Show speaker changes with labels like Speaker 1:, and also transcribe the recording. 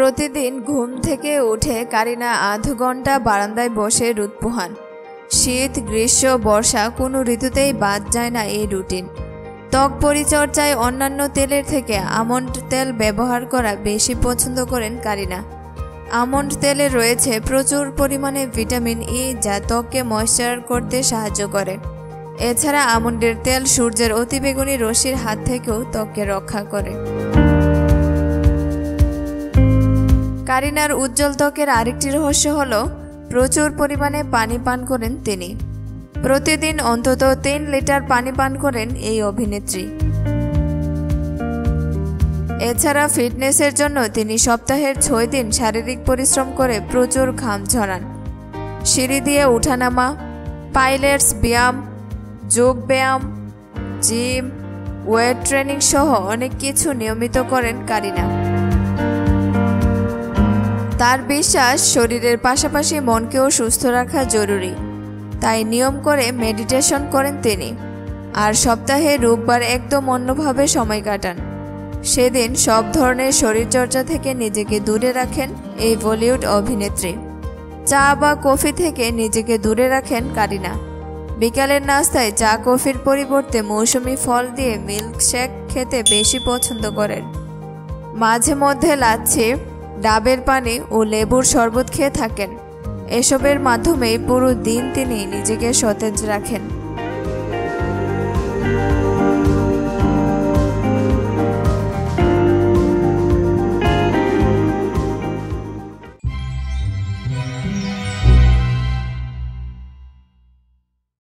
Speaker 1: প্রতিদিন ঘুম থেকে উঠে কারিনা আধ ঘন্টা বারান্দায় বসে রোদ পোহান। শীত, গ্রীষ্ম, বর্ষা কোনো ঋতুতেই বাদ যায় না এই রুটিন। ত্বক পরিচর্যায় অন্যান্য তেলের থেকে আমন্ড তেল ব্যবহার করা বেশি পছন্দ করেন কারিনা। আমন্ড তেলে রয়েছে প্রচুর পরিমাণে ভিটামিন ই, যা ত্বককে ময়েশ্চার করতে সাহায্য করে। এছাড়া আমন্ডের তেল সূর্যের অতিবেগুনি রশ্মির হাত থেকেও ত্বককে রক্ষা করে। কারিনার উজ্জ্বল ত্বকের আরেকটি রহস্য হলো প্রচুর পরিমাণে পানি পান করেন তিনি। প্রতিদিন অন্তত 3 লিটার পানি পান করেন এই অভিনেত্রী। এছাড়া ফিটনেসের জন্য তিনি সপ্তাহের 6 দিন শারীরিক পরিশ্রম করে প্রচুর ঘাম ঝরান। সিঁড়ি দিয়ে ওঠানামা, পাইলেটস ব্যায়াম, যোগ ব্যায়াম, জিম, ওয়েট ট্রেনিং সহ অনেক কিছু নিয়মিত করেন কারিনা। তার বিশ্বাস শরীরের পাশাপাশি মনকেও সুস্থ রাখা জরুরি, তাই নিয়ম করে মেডিটেশন করেন তিনি। আর সপ্তাহে রোববার একদম অন্যভাবে সময় কাটান। সেদিন সব ধরনের শরীরচর্চা থেকে নিজেকে দূরে রাখেন এই বলিউড অভিনেত্রী। চা বা কফি থেকে নিজেকে দূরে রাখেন কারিনা। বিকালের নাস্তায় চা কফির পরিবর্তে মৌসুমি ফল দিয়ে মিল্কশেক খেতে বেশি পছন্দ করেন। মাঝে মধ্যে লাচ্ছি, ডাবের পানি ও লেবুর শরবত খেয়ে থাকেন। এসবের মাধ্যমে পুরো দিন তিনি নিজেকে সতেজ রাখেন।